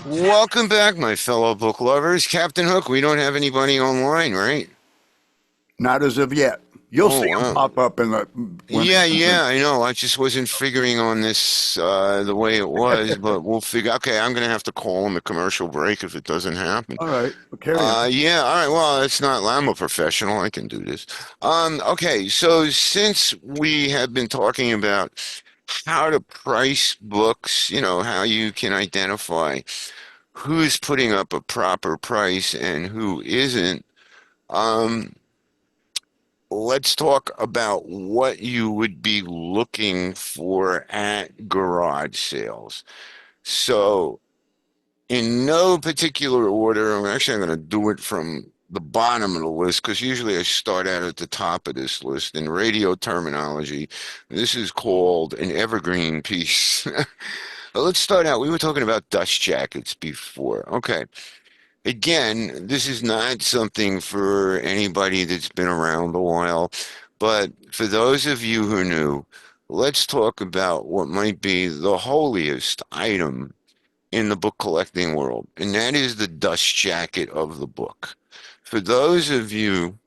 Welcome back, my fellow book lovers. Captain Hook, we don't have anybody online, right? Not as of yet. You'll Oh, see them wow. pop up in the when it comes Yeah, in. I know. I just wasn't figuring on this the way it was, but we'll figure. Okay, I'm gonna have to call in the commercial break if it doesn't happen. All right, well, carry on. Yeah, all right. Well, it's not. I'm a professional. I can do this. Okay. So since we have been talking about how to price books, how you can identify who's putting up a proper price and who isn't. Um, let's talk about what you would be looking for at garage sales. So, in no particular order, I'm going to do it from the bottom of the list because usually I start out at the top of this list. In radio terminology, this is called an evergreen piece. Let's start out. We were talking about dust jackets before. Okay. Again, this is not something for anybody that's been around a while, but for those of you who knew, let's talk about what might be the holiest item in the book collecting world, and that is the dust jacket of the book. For those of you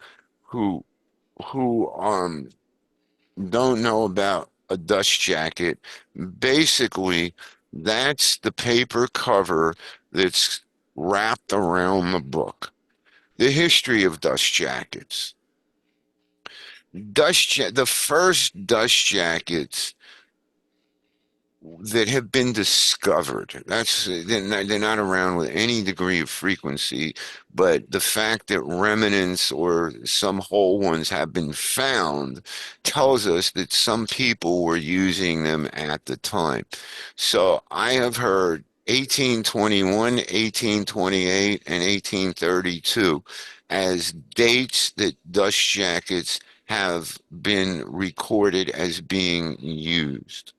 who who don't know about a dust jacket, basically that's the paper cover that's wrapped around the book. The history of dust jackets. The first dust jackets that have been discovered. They're not around with any degree of frequency, but the fact that remnants or some whole ones have been found tells us that some people were using them at the time. So I have heard 1821, 1828, and 1832 as dates that dust jackets have been recorded as being used.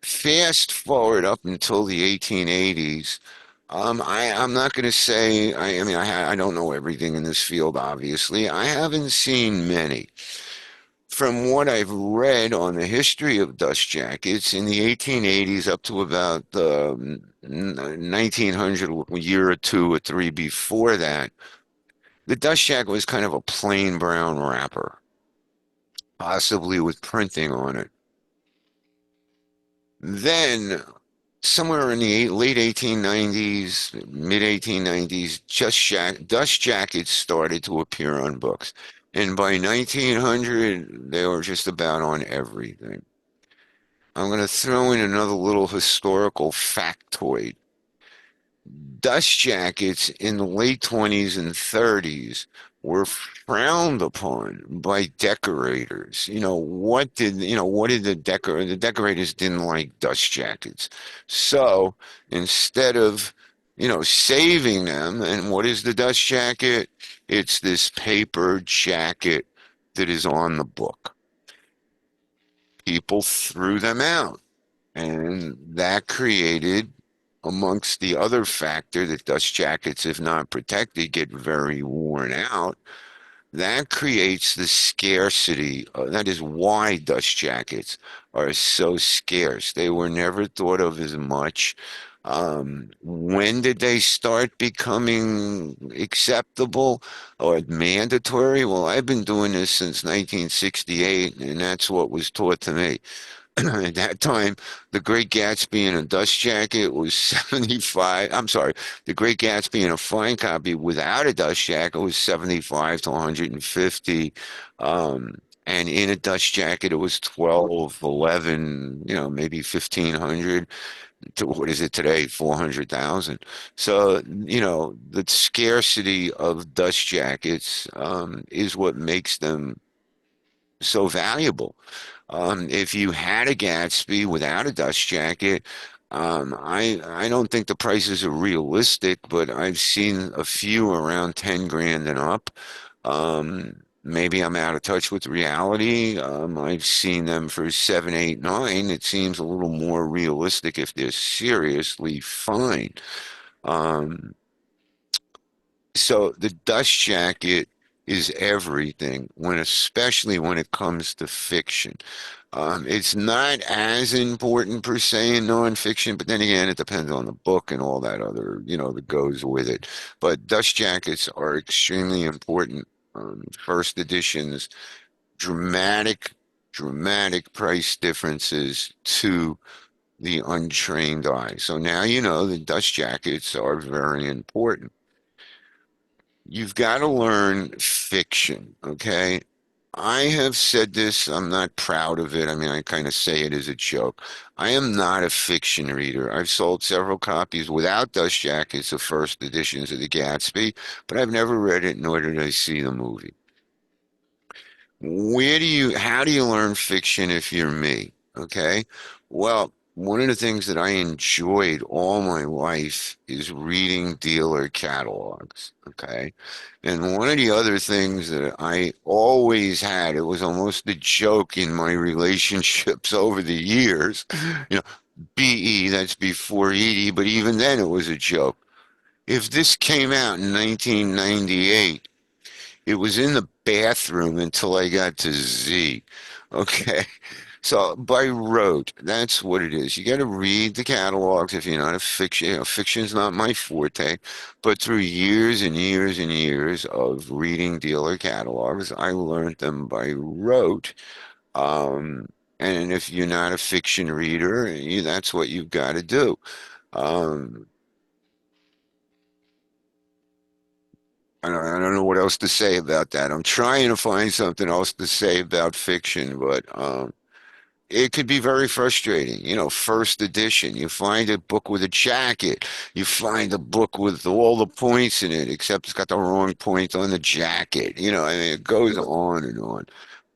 Fast forward up until the 1880s. I'm not going to say, I mean, I don't know everything in this field, obviously. I haven't seen many. From what I've read on the history of dust jackets in the 1880s up to about the 1900, a year or two or three before that, the dust jacket was kind of a plain brown wrapper, possibly with printing on it. Then somewhere in the late 1890s, mid 1890s, dust jackets started to appear on books. And by 1900, they were just about on everything. I'm going to throw in another little historical factoid. Dust jackets in the late 20s and 30s were frowned upon by decorators. What did the decorators didn't like dust jackets. So instead of, saving them, and what is the dust jacket? It's this paper jacket that is on the book. People threw them out. And that created, amongst the other factor that dust jackets, if not protected, get very worn out. That creates the scarcity. That is why dust jackets are so scarce. They were never thought of as much. When did they start becoming acceptable or mandatory? Well, I've been doing this since 1968, and that's what was taught to me. At that time, the Great Gatsby in a dust jacket was 75. I'm sorry, the Great Gatsby in a fine copy without a dust jacket was 75 to 150. And in a dust jacket, it was 12, 11, maybe 1,500 to what is it today? 400,000. So, the scarcity of dust jackets, is what makes them so valuable. If you had a Gatsby without a dust jacket, I don't think the prices are realistic, but I've seen a few around 10 grand and up. Maybe I'm out of touch with reality. I've seen them for 7, 8, 9. It seems a little more realistic if they're seriously fine. Um, so the dust jacket is everything especially when it comes to fiction. It's not as important per se in nonfiction, but then again, it depends on the book and all that other, that goes with it. But dust jackets are extremely important. First editions, dramatic, dramatic price differences to the untrained eye. So now you know that dust jackets are very important. You've got to learn fiction, okay? I have said this, I'm not proud of it. I mean, I kind of say it as a joke. I am not a fiction reader. I've sold several copies without dust jackets of first editions of The Gatsby, but I've never read it, nor did I see the movie. How do you learn fiction if you're me? Okay. Well, one of the things that I enjoyed all my life is reading dealer catalogs. Okay. And one of the other things that I always had, it was almost a joke in my relationships over the years, you know, BE, that's before ED, but even then it was a joke. If this came out in 1998, it was in the bathroom until I got to Z. Okay. So by rote, that's what it is. You got to read the catalogs if you're not a fiction. Fiction's not my forte, but through years and years and years of reading dealer catalogs, I learned them by rote. Um, and if you're not a fiction reader, that's what you've got to do. Um, I don't know what else to say about that. I'm trying to find something else to say about fiction, but it could be very frustrating. First edition, you find a book with a jacket, you find a book with all the points in it, except it's got the wrong point on the jacket. I mean, it goes on and on.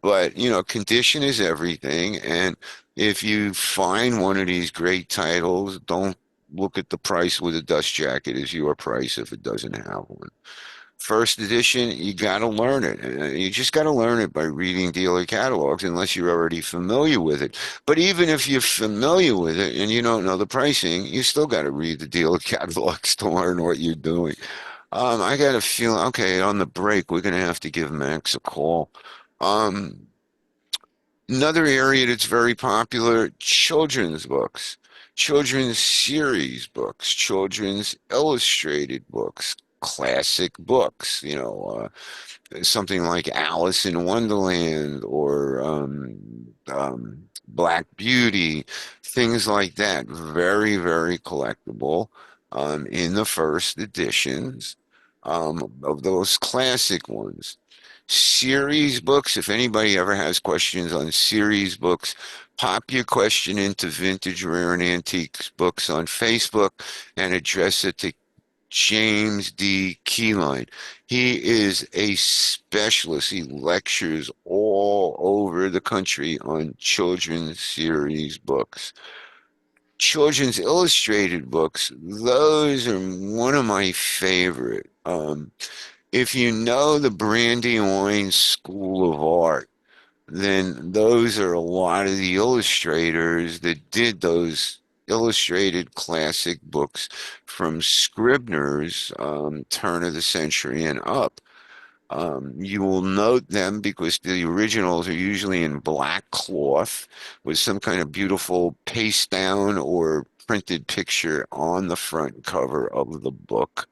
But, condition is everything. And if you find one of these great titles, don't look at the price with a dust jacket as your price if it doesn't have one. First edition, you got to learn it. You just got to learn it by reading dealer catalogs, unless you're already familiar with it. But even if you're familiar with it and you don't know the pricing, you still got to read the dealer catalogs to learn what you're doing. I got a feeling, okay, on the break, we're going to have to give Max a call. Um, Another area that's very popular, children's books, children's series books, children's illustrated books, classic books, something like Alice in Wonderland or Black Beauty, things like that. Very, very collectible in the first editions of those classic ones. Series books, if anybody ever has questions on series books, pop your question into Vintage Rare and Antiques Books on Facebook and address it to James D. Keyline. He is a specialist. He lectures all over the country on children's series books. Children's illustrated books, those are one of my favorite. If you know the Brandywine School of Art, then those are a lot of the illustrators that did those illustrated classic books from Scribner's turn of the century and up. You will note them because the originals are usually in black cloth with some kind of beautiful paste down or printed picture on the front cover of the book.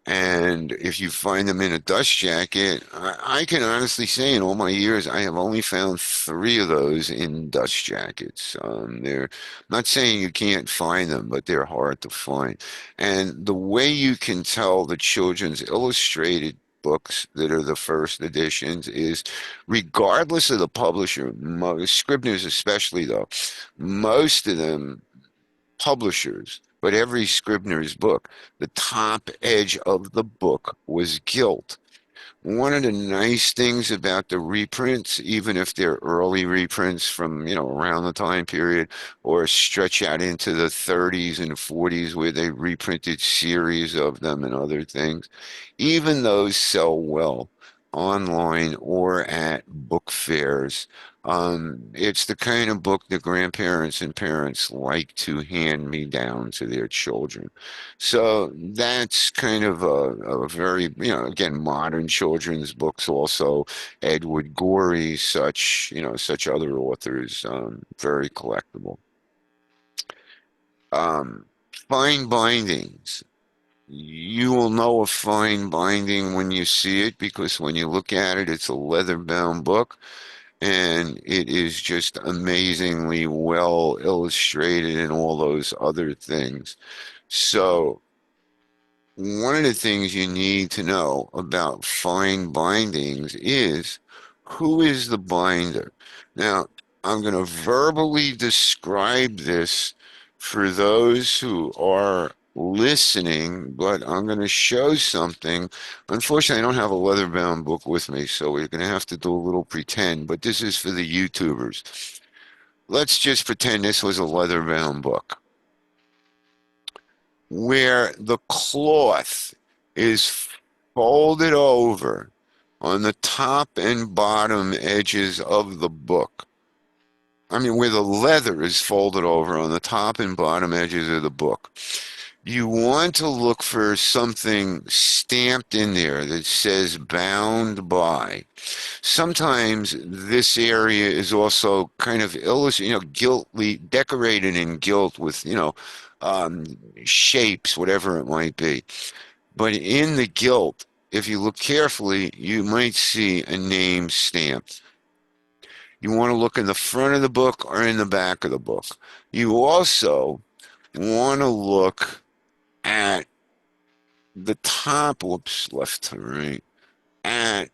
And if you find them in a dust jacket, I can honestly say in all my years, I have only found three of those in dust jackets. They're not saying you can't find them, but they're hard to find. And the way you can tell the children's illustrated books that are the first editions is regardless of the publisher, most Scribner's especially though, most of them publishers, but every Scribner's book, the top edge of the book was gilt. One of the nice things about the reprints, even if they're early reprints from, around the time period or stretch out into the 30s and 40s where they reprinted series of them and other things, even those sell well. online or at book fairs. It's the kind of book that grandparents and parents like to hand me down to their children. So that's kind of a very, again, modern children's books also. Edward Gorey, such other authors, very collectible. Um, Fine bindings. You will know a fine binding when you see it because when you look at it, it's a leather-bound book and it is just amazingly well illustrated and all those other things. So one of the things you need to know about fine bindings is who is the binder. Now, I'm going to verbally describe this for those who are listening, but I'm going to show something. Unfortunately, I don't have a leather-bound book with me, so we're going to have to do a little pretend, but this is for the YouTubers. Let's just pretend this was a leather-bound book where the cloth is folded over on the top and bottom edges of the book. I mean, where the leather is folded over on the top and bottom edges of the book. You want to look for something stamped in there that says bound by. Sometimes this area is also kind of illustrated, giltly decorated in gilt with, um, shapes, whatever it might be. But in the gilt, if you look carefully, you might see a name stamped. You want to look in the front of the book or in the back of the book. You also want to look at the top, whoops, left to right, at,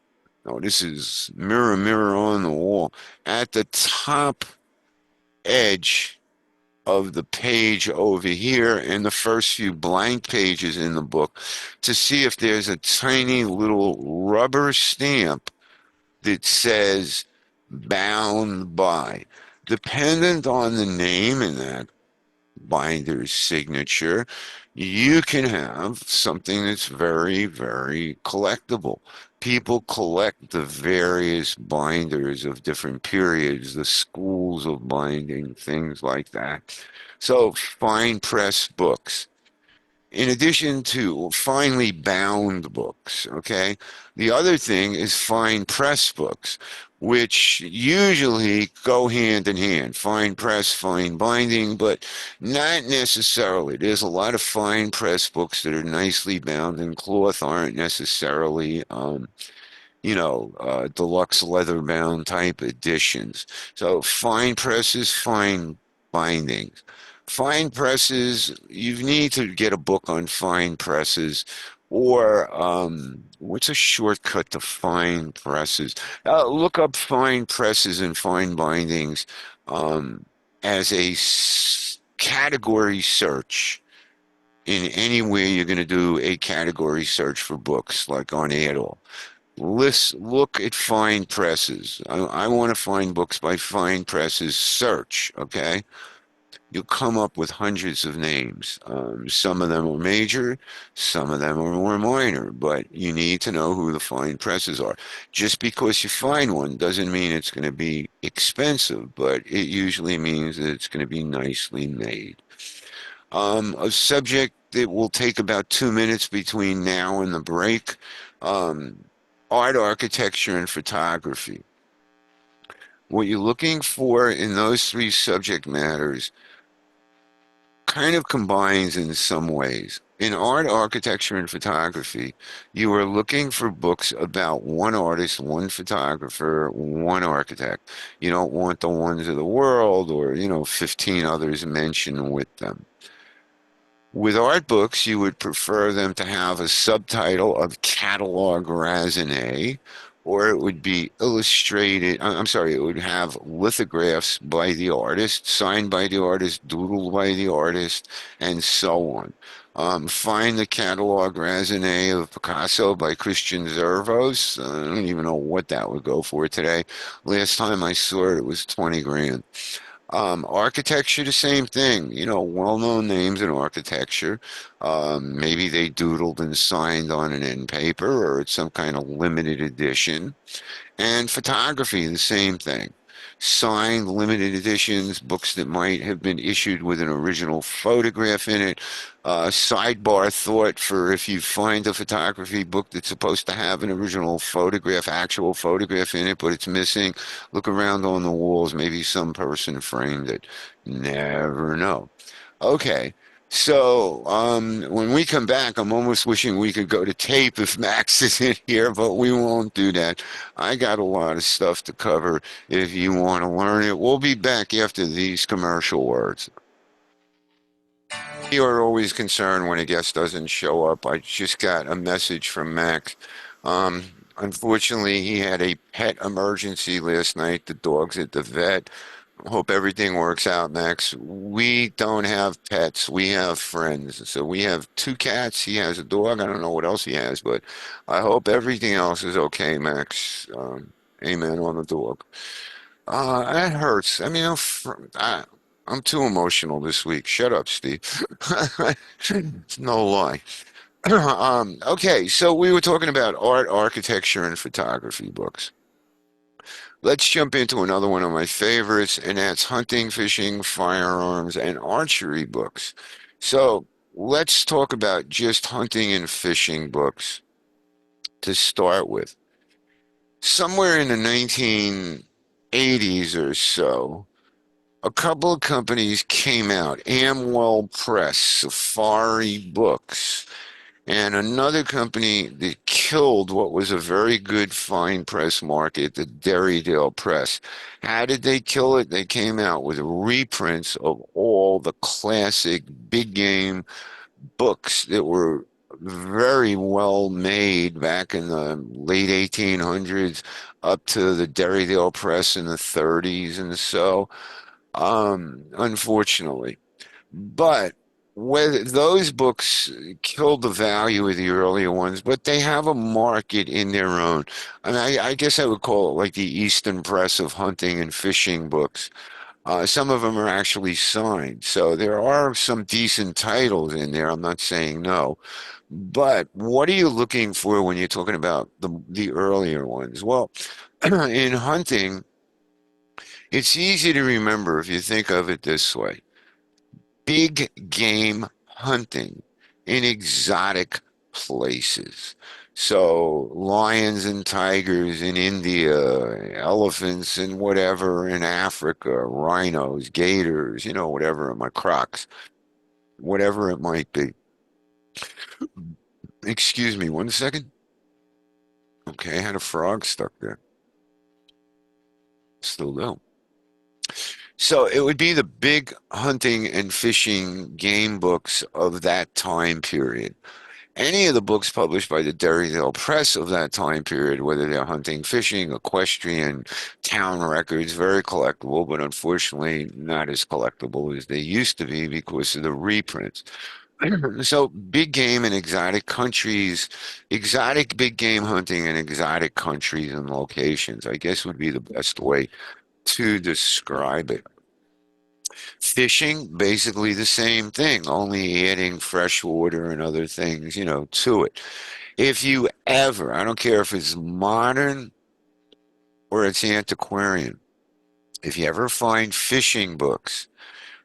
oh, this is mirror, mirror on the wall, at the top edge of the page over here and the first few blank pages in the book to see if there's a tiny little rubber stamp that says bound by. Dependent on the name in that binder's signature, you can have something that's very, very collectible. People collect the various binders of different periods, the schools of binding, things like that. So, fine press books in addition to finely bound books, okay, the other thing is fine press books, which usually go hand in hand. Fine press, fine binding, but not necessarily. There's a lot of fine press books that are nicely bound in cloth, aren't necessarily deluxe leather bound type editions. So fine presses, fine bindings. Fine presses, you need to get a book on fine presses or what's a shortcut to fine presses? Look up fine presses and fine bindings um, as a category search in any way you're going to do a category search for books, like on Adol. Look at fine presses. I want to find books by fine presses. Search, okay? You'll come up with hundreds of names. Some of them are major, some of them are more minor, but you need to know who the fine presses are. Just because you find one doesn't mean it's going to be expensive, but it usually means that it's going to be nicely made. A subject that will take about 2 minutes between now and the break. Um, Art, architecture, and photography. What you're looking for in those three subject matters kind of combines in some ways. In art, architecture, and photography, you are looking for books about one artist, one photographer, one architect. You don't want the ones of the world or, 15 others mentioned with them. With art books, you would prefer them to have a subtitle of catalog raisonné, or it would be illustrated. I'm sorry, it would have lithographs by the artist, signed by the artist, doodled by the artist, and so on. Find the catalog raisonné of Picasso by Christian Zervos. I don't even know what that would go for today. Last time I saw it, it was 20 grand. Architecture, the same thing. Well-known names in architecture. Maybe they doodled and signed on an end paper, or it's some kind of limited edition. And photography, the same thing. Signed limited editions, books that might have been issued with an original photograph in it. Sidebar thought for if you find a photography book that's supposed to have an original photograph, actual photograph in it, but it's missing, look around on the walls. Maybe some person framed it. Never know. Okay. So, when we come back, I'm almost wishing we could go to tape if Max is in here, but we won't do that. I got a lot of stuff to cover if you want to learn it. We'll be back after these commercial words. We are always concerned when a guest doesn't show up. I just got a message from Max. Um, Unfortunately, he had a pet emergency last night. The dog's at the vet. Hope everything works out, Max. We don't have pets. We have friends. So we have two cats. He has a dog. I don't know what else he has, but I hope everything else is okay, Max. Amen on the dog. That hurts. I mean, I'm too emotional this week. Shut up, Steve. It's no lie. Okay, so we were talking about art, architecture, and photography books. Let's jump into another one of my favorites, and that's hunting, fishing, firearms, and archery books. So let's talk about just hunting and fishing books to start with. Somewhere in the 1980s or so, a couple of companies came out, Amwell Press, Safari Books, and another company that killed what was a very good fine press market, the Derrydale Press. How did they kill it? They came out with reprints of all the classic big game books that were very well made back in the late 1800s up to the Derrydale Press in the 30s and so. Unfortunately. But whether those books killed the value of the earlier ones, but they have a market in their own. And I guess I would call it like the Eastern Press of hunting and fishing books. Some of them are actually signed. So there are some decent titles in there. I'm not saying no. But what are you looking for when you're talking about the earlier ones? Well, in hunting, it's easy to remember if you think of it this way: big game hunting in exotic places. So lions and tigers in India, elephants and whatever in Africa, rhinos, gators, whatever, my crocs, whatever it might be. Excuse me, 1 second. Okay, I had a frog stuck there. Still do. So it would be the big hunting and fishing game books of that time period. Any of the books published by the Derrydale Press of that time period, whether they're hunting, fishing, equestrian, town records, very collectible, but unfortunately not as collectible as they used to be because of the reprints. So big game in exotic countries, exotic big game hunting in exotic countries and locations, I guess would be the best way to describe it. Fishing, basically the same thing, only adding fresh water and other things, to it. If you ever, I don't care if it's modern or it's antiquarian, if you ever find fishing books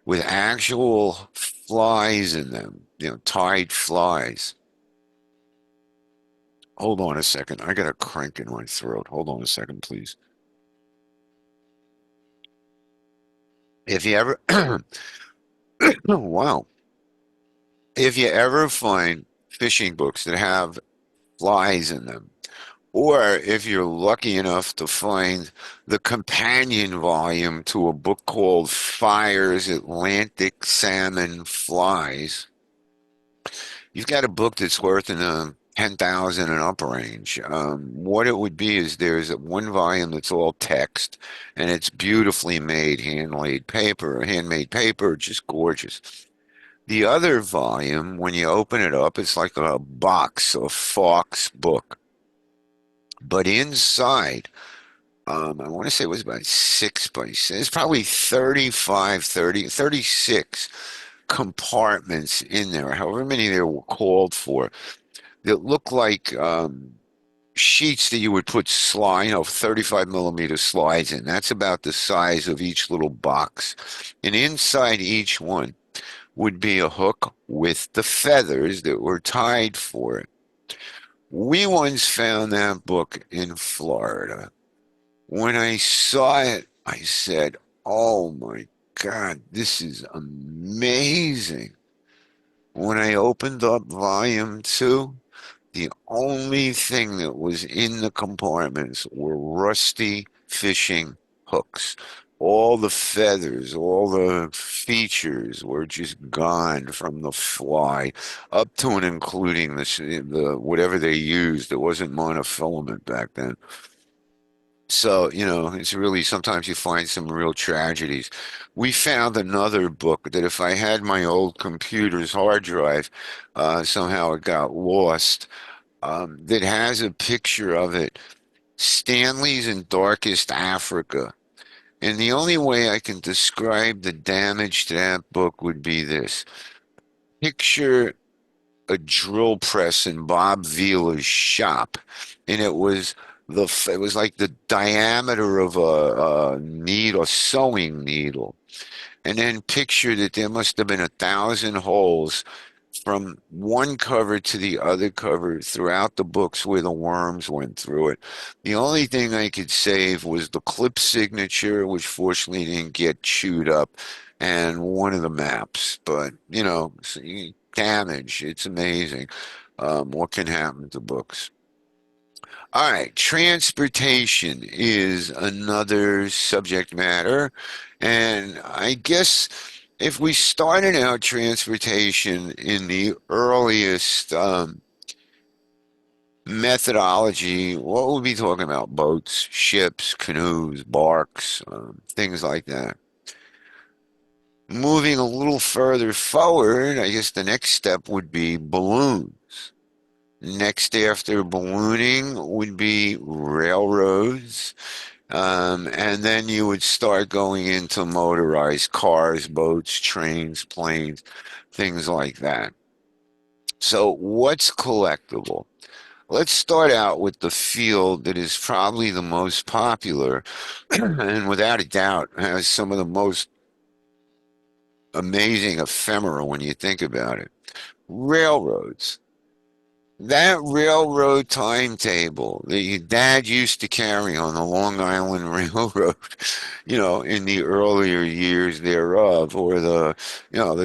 with actual flies in them, tied flies. Hold on a second. I got a crank in my throat. Hold on a second, please. If you ever, oh, wow. If you ever find fishing books that have flies in them, or if you're lucky enough to find the companion volume to a book called Fire's Atlantic Salmon Flies, you've got a book that's worth in the 10,000 and up range. What it would be is there's one volume that's all text and it's beautifully made, handmade paper, just gorgeous. The other volume, when you open it up, it's like a box, a Fox book. But inside I want to say it was about 6 by 6. It's probably 35, 30, 36 compartments in there, however many there were called for, that look like sheets that you would put 35 millimeter slides in. That's about the size of each little box. And inside each one would be a hook with the feathers that were tied for it. We once found that book in Florida. When I saw it, I said, "Oh my God, this is amazing." When I opened up volume two, the only thing that was in the compartments were rusty fishing hooks. All the feathers, all the features were just gone from the fly, up to and including the whatever they used. It wasn't monofilament back then. So, it's really sometimes you find some real tragedies. We found another book that if I had my old computer's hard drive, somehow it got lost, that has a picture of it. Stanley's in Darkest Africa. And the only way I can describe the damage to that book would be this. Picture a drill press in Bob Vila's shop, and it was like the diameter of a needle, a sewing needle. And then picture that there must have been 1,000 holes from one cover to the other cover throughout the books where the worms went through it. The only thing I could save was the clip signature, which fortunately didn't get chewed up, and one of the maps. But, damage, it's amazing what can happen to books. All right, transportation is another subject matter. And I guess if we started out transportation in the earliest methodology, what would we be talking about? Boats, ships, canoes, barks, things like that. Moving a little further forward, I guess the next step would be balloons. Next after ballooning would be railroads. And then you would start going into motorized cars, boats, trains, planes, things like that. So, what's collectible? Let's start out with the field that is probably the most popular and without a doubt has some of the most amazing ephemera when you think about it. Railroads. That railroad timetable that your dad used to carry on the Long Island Railroad, in the earlier years thereof, or the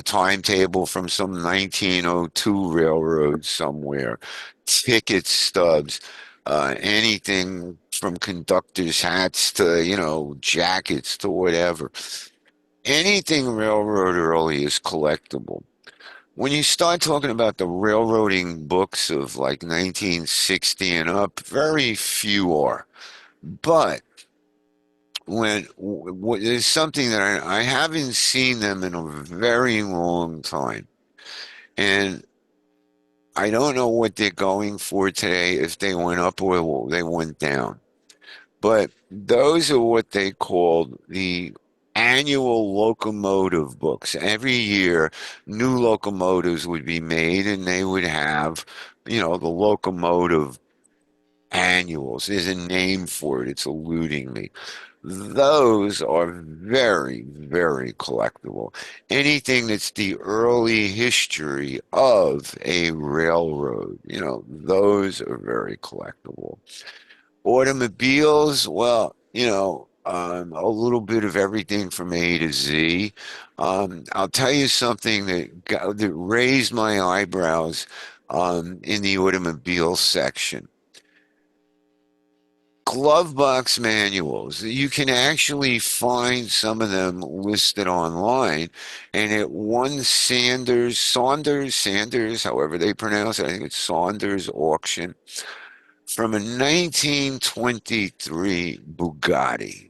timetable from some 1902 railroad somewhere, ticket stubs, anything from conductors' hats to, jackets to whatever. Anything railroad early is collectible. When you start talking about the railroading books of like 1960 and up, very few are. But there's something that I haven't seen them in a very long time, and I don't know what they're going for today, if they went up or they went down. But those are what they called the annual locomotive books. Every year, new locomotives would be made, and they would have, the locomotive annuals. There's a name for it. It's eluding me. Those are very, very collectible. Anything that's the early history of a railroad, those are very collectible. Automobiles, well, a little bit of everything from A to Z. I'll tell you something that raised my eyebrows in the automobile section. Glove box manuals. You can actually find some of them listed online. And at one Sanders, however they pronounce it, I think it's Saunders auction, from a 1923 Bugatti.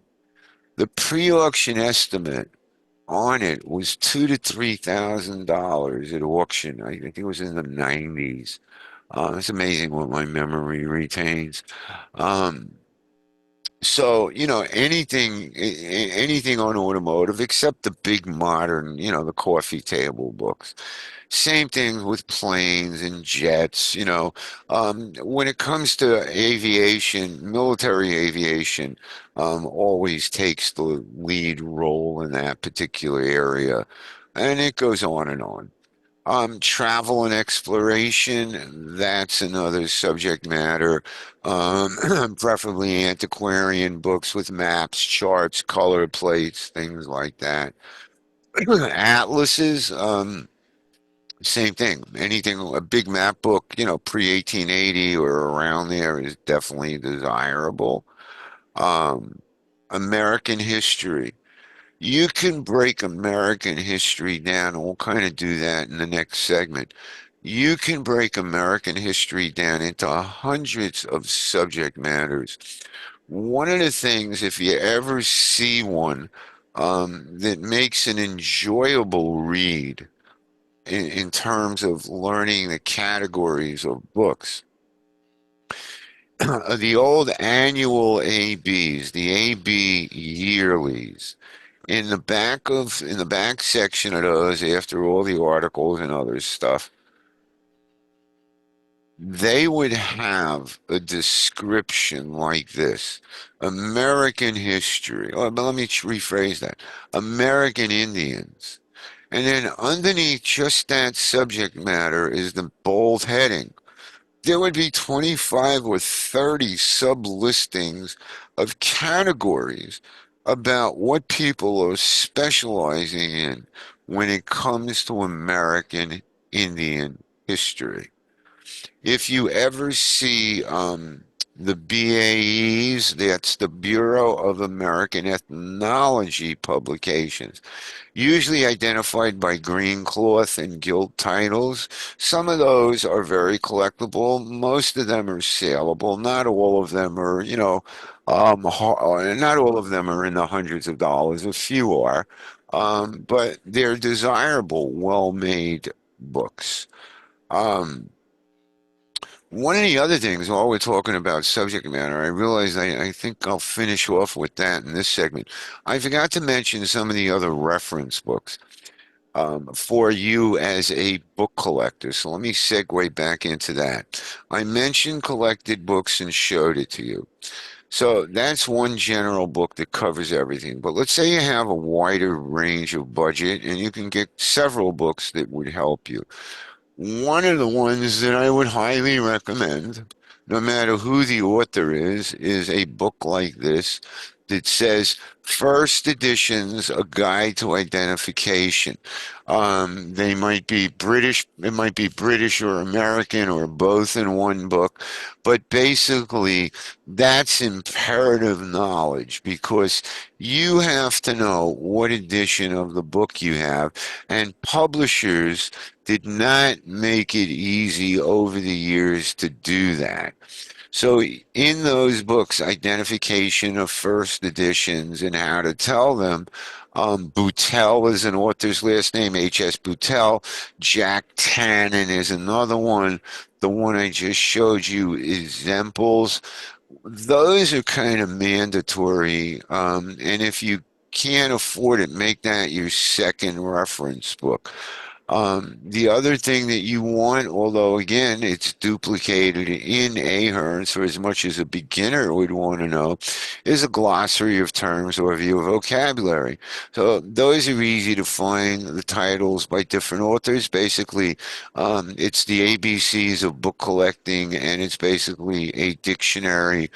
The pre-auction estimate on it was $2,000 to $3,000 at auction. I think it was in the 90s. It's amazing what my memory retains. Um, So, anything on automotive except the big modern, the coffee table books. Same thing with planes and jets, when it comes to aviation, military aviation, always takes the lead role in that particular area. And it goes on and on. Travel and exploration, that's another subject matter. Preferably antiquarian books with maps, charts, color plates, things like that. Atlases, same thing. Anything, a big map book, pre-1880 or around there is definitely desirable. Um, American history. You can break American history down, and we'll kind of do that in the next segment. You can break American history down into hundreds of subject matters. One of the things, if you ever see one, that makes an enjoyable read in terms of learning the categories of books, the old annual ABs, the AB yearlies. In the back section of those, after all the articles and other stuff, they would have a description like this: American history. Oh, but let me rephrase that: American Indians. And then underneath just that subject matter is the bold heading. There would be 25 or 30 sub-listings of categories about what people are specializing in when it comes to American Indian history. If you ever see the BAEs, that's the Bureau of American Ethnology publications, usually identified by green cloth and gilt titles. Some of those are very collectible. Most of them are saleable. Not all of them are, not all of them are in the hundreds of dollars. A few are, but they're desirable, well-made books. Um, One of the other things, while we're talking about subject matter, I realized I think I'll finish off with that in this segment. I forgot to mention some of the other reference books for you as a book collector. So let me segue back into that. I mentioned collected books and showed it to you. So that's one general book that covers everything. But let's say you have a wider range of budget and you can get several books that would help you. One of the ones that I would highly recommend, no matter who the author is a book like this that says First Editions, A Guide to Identification. They might be British, it might be British or American or both in one book, but basically that's imperative knowledge because you have to know what edition of the book you have, and publishers did not make it easy over the years to do that. So in those books, identification of first editions and how to tell them, Boutel is an author's last name, H.S. Boutel. Jack Tannen is another one. The one I just showed you is Zempel's. Those are kind of mandatory. And if you can't afford it, make that your second reference book. The other thing that you want, although again it's duplicated in Ahern, so as much as a beginner would want to know, is a glossary of terms or view of vocabulary. So those are easy to find, the titles by different authors. Basically, it's the ABCs of book collecting, and it's basically a dictionary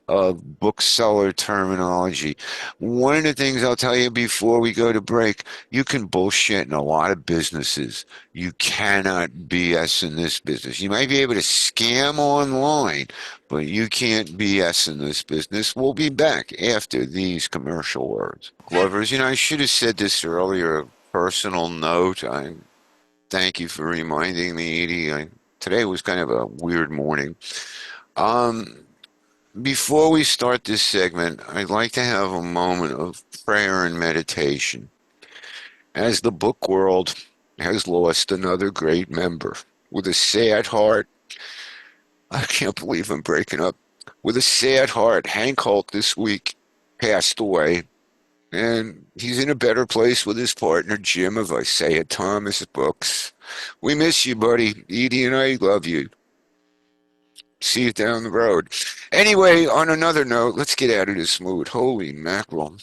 of bookseller terminology. One of the things I'll tell you before we go to break, you can bullshit in a lot of businesses. You cannot BS in this business. You might be able to scam online, but you can't BS in this business. We'll be back after these commercial words. Glovers, I should have said this earlier. Personal note. I thank you for reminding me, Edie. Today was kind of a weird morning. Um, Before we start this segment, I'd like to have a moment of prayer and meditation. As the book world has lost another great member with a sad heart, I can't believe I'm breaking up. with a sad heart. Hank Holt this week passed away, and he's in a better place with his partner, Jim of Isaiah Thomas Books. We miss you, buddy. Edie and I love you. See you down the road. Anyway, on another note, let's get out of this mood. Holy mackerel.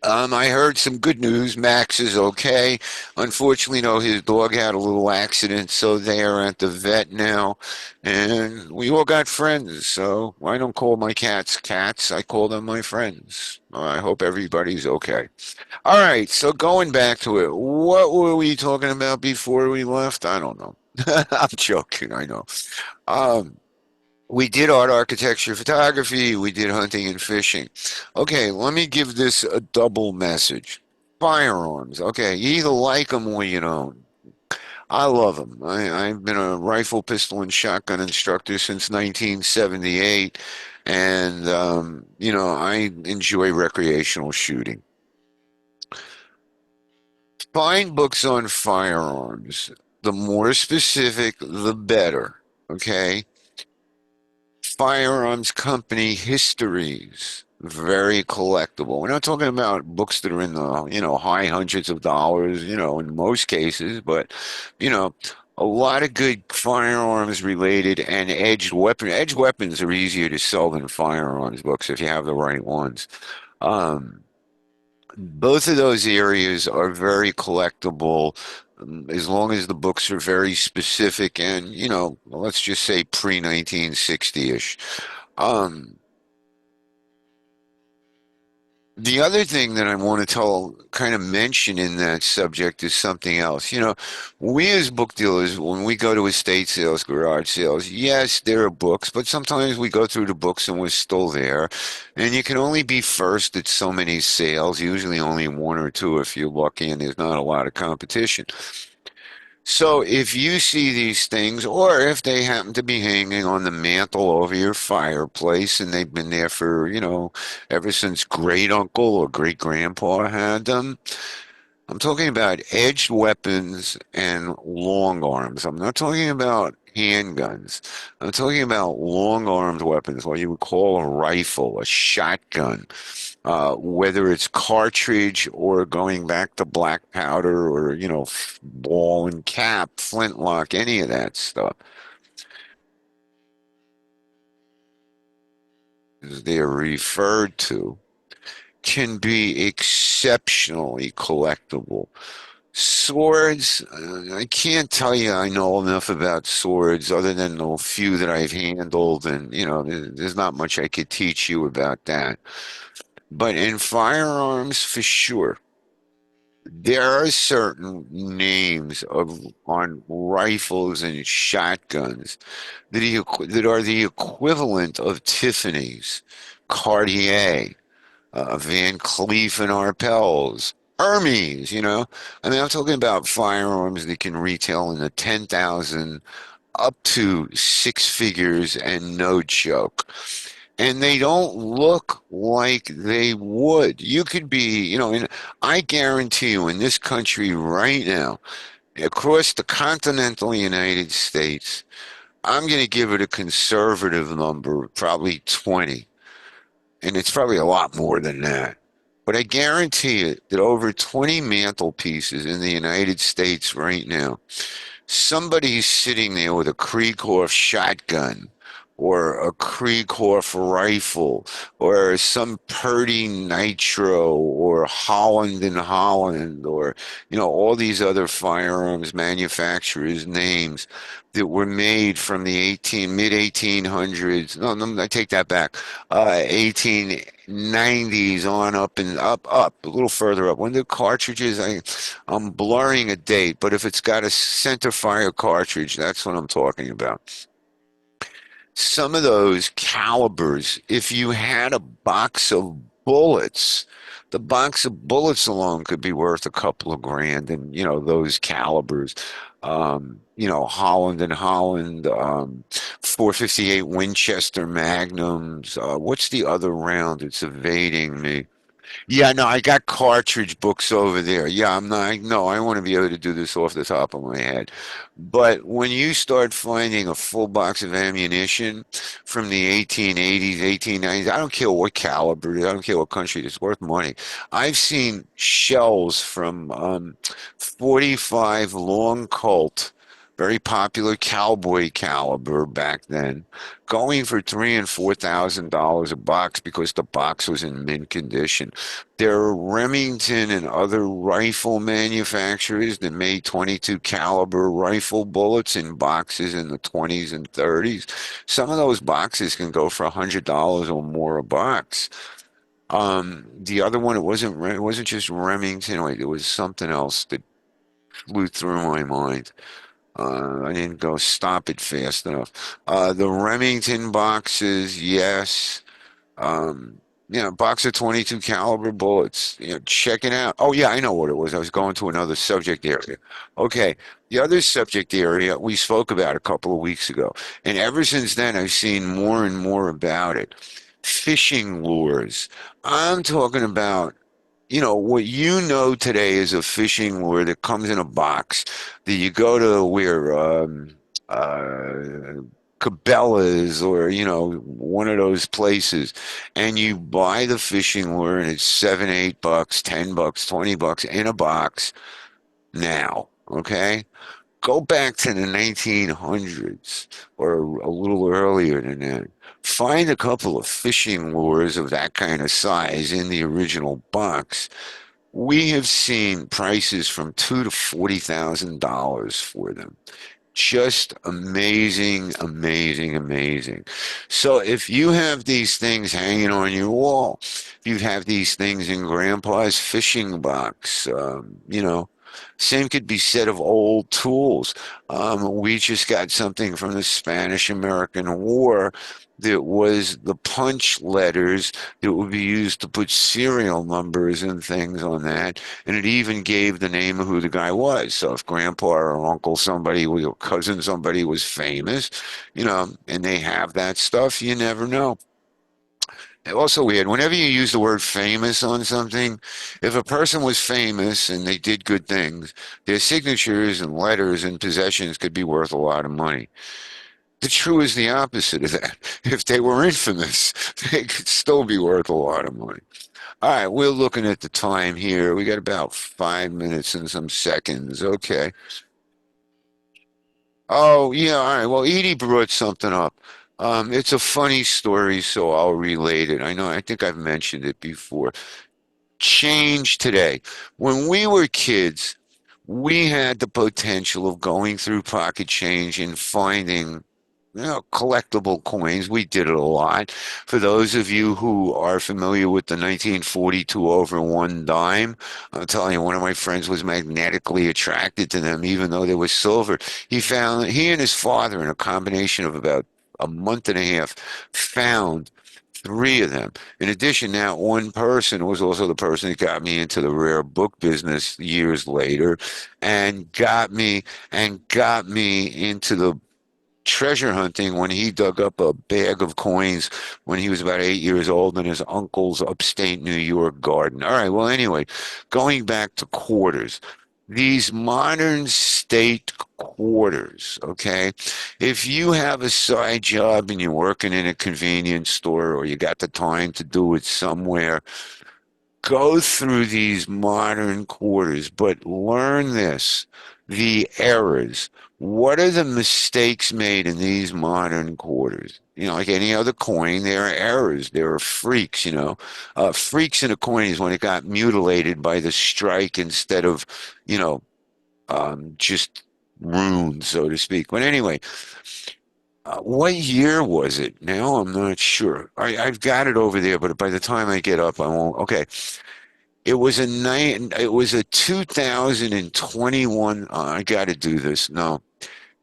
I heard some good news. Max is okay. Unfortunately, no, his dog had a little accident, so they are at the vet now. And we all got friends, so I don't call my cats cats. I call them my friends. I hope everybody's okay. All right, so going back to it, what were we talking about before we left? I don't know. I'm joking, I know. Um, we did art, architecture, photography. We did hunting and fishing. Okay, let me give this a double message. Firearms. Okay, you either like them or you don't. I love them. I've been a rifle, pistol, and shotgun instructor since 1978, and I enjoy recreational shooting. Find books on firearms. The more specific, the better. Okay? Firearms company histories, very collectible. We're not talking about books that are in the, high hundreds of dollars, in most cases, but, you know, a lot of good firearms related and edged weapon. Edged weapons are easier to sell than firearms books if you have the right ones. Um, Both of those areas are very collectible, as long as the books are very specific and, let's just say pre-1960-ish. Um, the other thing that I want to kind of mention in that subject is something else. We as book dealers, when we go to estate sales, garage sales, yes, there are books, but sometimes we go through the books and we're still there. And you can only be first at so many sales, usually only one or two if you're lucky and there's not a lot of competition. So if you see these things, or if they happen to be hanging on the mantle over your fireplace and they've been there for, ever since great uncle or great grandpa had them, I'm talking about edged weapons and long arms. I'm not talking about handguns. I'm talking about long armed weapons, what you would call a rifle, a shotgun, whether it's cartridge or going back to black powder or, ball and cap, flintlock, any of that stuff. They're referred to can be exceptionally collectible. Swords, I can't tell you I know enough about swords other than the few that I've handled, and there's not much I could teach you about that. But in firearms, for sure, there are certain names of on rifles and shotguns that are the equivalent of Tiffany's, Cartier, Van Cleef and Arpels, Hermes, I mean, I'm talking about firearms that can retail in the 10,000 up to six figures and no joke. And they don't look like they would. You could be, and I guarantee you in this country right now, across the continental United States, I'm going to give it a conservative number, probably 20, and it's probably a lot more than that. But I guarantee it that over 20 mantelpieces in the United States right now, somebody's sitting there with a Krieghoff shotgun or a Krieghoff rifle or some Purdy Nitro or Holland and Holland or all these other firearms manufacturers names that were made from the 18 mid 1800s. No, no, I take that back. 1890s on up and up a little further up. When the cartridges, I'm blurring a date, but if it's got a center fire cartridge, that's what I'm talking about. Some of those calibers, if you had a box of bullets, the box of bullets alone could be worth a couple of grand, and those calibers. Holland and Holland, 458 Winchester Magnums. What's the other round? It's evading me. Yeah, no, I got cartridge books over there. Yeah, I'm not, no, I want to be able to do this off the top of my head. But when you start finding a full box of ammunition from the 1880s, 1890s, I don't care what caliber, I don't care what country, it's worth money. I've seen shells from 45 long Colt, very popular cowboy caliber back then, going for $3,000 and $4,000 a box because the box was in mint condition. There are Remington and other rifle manufacturers that made 22 caliber rifle bullets in boxes in the 20s and 30s. Some of those boxes can go for $100 or more a box. The other one, it wasn't just Remington. Wait, it was something else that flew through my mind. I didn't go stop it fast enough. The Remington boxes, yes. Um, box of 22 caliber bullets. Check it out. Oh yeah, I know what it was. I was going to another subject area. Okay, the other subject area we spoke about a couple of weeks ago, and ever since then I've seen more and more about it. Fishing lures. I'm talking about what you know today is a fishing lure that comes in a box that you go to where uh, Cabela's or one of those places, and you buy the fishing lure, and it's 7, $8, $10, $20 in a box now. Okay, go back to the 1900s or a little earlier than that. Find a couple of fishing lures of that kind of size in the original box. We have seen prices from $2,000 to $40,000 for them. Just amazing, amazing, amazing. So if you have these things hanging on your wall, if you have these things in Grandpa's fishing box, same could be said of old tools. We just got something from the Spanish-American War that was the punch letters that would be used to put serial numbers and things on that. And it even gave the name of who the guy was. So if grandpa or uncle somebody or cousin somebody was famous, and they have that stuff, you never know. Also weird, whenever you use the word famous on something, if a person was famous and they did good things, their signatures and letters and possessions could be worth a lot of money. The true is the opposite of that. If they were infamous, they could still be worth a lot of money. All right, we're looking at the time here. We got about 5 minutes and some seconds. Okay. Oh, yeah. All right. Well, Edie brought something up. It's a funny story, so I'll relate it. I think I've mentioned it before. Change today. When we were kids, we had the potential of going through pocket change and finding collectible coins. We did it a lot. For those of you who are familiar with the 1942 over one dime, I'm telling you, one of my friends was magnetically attracted to them, even though they were silver. He and his father, in a combination of about a month and a half, found three of them. In addition, that one person was also the person that got me into the rare book business years later and got me into the treasure hunting when he dug up a bag of coins when he was about 8 years old in his uncle's upstate New York garden. All right, well, anyway, going back to quarters. These modern state quarters, okay? If you have a side job and you're working in a convenience store or you got the time to do it somewhere, go through these modern quarters, but learn this, the errors. What are the mistakes made in these modern quarters? Like any other coin, there are errors. There are freaks. Freaks in a coin is when it got mutilated by the strike instead of, you know, just runes, so to speak. But anyway, what year was it? Now I'm not sure. I've got it over there, but by the time I get up, I won't. Okay. It was a 2021. I got to do this. No,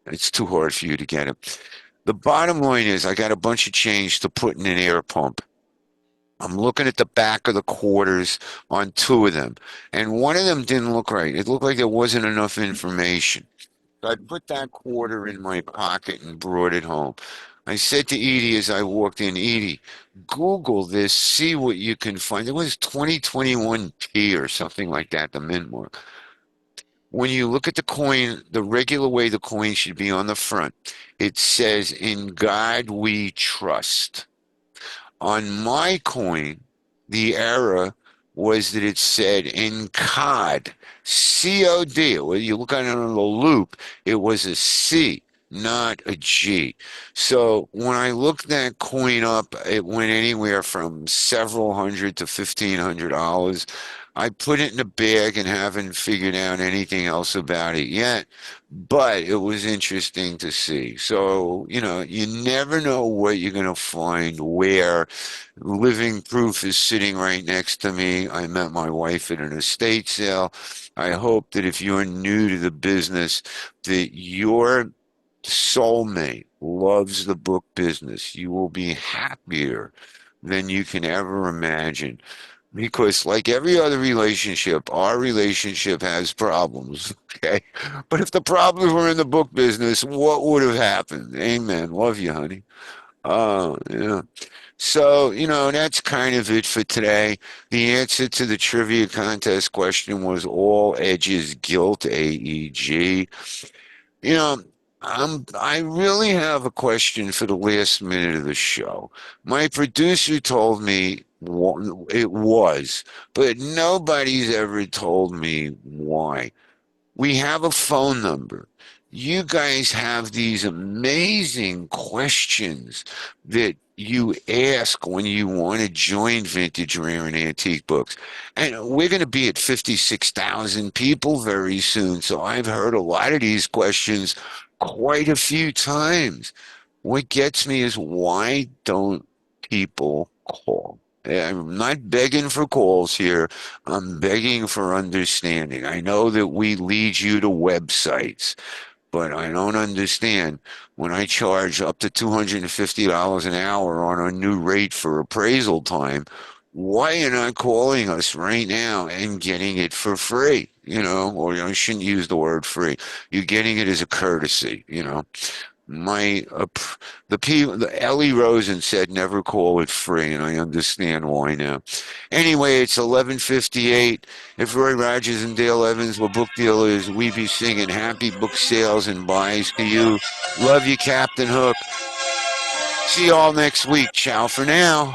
it's too hard for you to get it. The bottom line is I got a bunch of change to put in an air pump. I'm looking at the back of the quarters on two of them, and one of them didn't look right. It looked like there wasn't enough information. So I put that quarter in my pocket and brought it home. I said to Edie as I walked in, Edie, Google this, see what you can find. It was 2021P or something like that, the mint mark. When you look at the coin, the regular way the coin should be on the front, it says, "In God we trust." On my coin, the error was that it said in COD, COD. When you look at it on the loop, it was a C, not a G. So when I looked that coin up, it went anywhere from several hundred to $1,500. I put it in a bag and haven't figured out anything else about it yet, but it was interesting to see. So, you never know what you're going to find where. Living proof is sitting right next to me. I met my wife at an estate sale. I hope that if you're new to the business, that your soulmate loves the book business. You will be happier than you can ever imagine. Because, like every other relationship, our relationship has problems, okay? But if the problems were in the book business, what would have happened? Amen. Love you, honey. Oh, yeah. So, that's kind of it for today. The answer to the trivia contest question was all edges guilt, AEG. You know, I really have a question for the last minute of the show. My producer told me it was, but nobody's ever told me why. We have a phone number. You guys have these amazing questions that you ask when you want to join Vintage Rare and Antique Books. And we're going to be at 56,000 people very soon. So I've heard a lot of these questions quite a few times. What gets me is why don't people call? I'm not begging for calls here. I'm begging for understanding. I know that we lead you to websites, but I don't understand when I charge up to $250 an hour on a new rate for appraisal time, why you're not calling us right now and getting it for free, or I shouldn't use the word free. You're getting it as a courtesy. My the Ellie Rosen said never call it free, and I understand why now. Anyway, it's 11:58. If Roy Rogers and Dale Evans were book dealers, we'd be singing happy book sales and buys to you. Love you, Captain Hook. See you all next week. Ciao for now.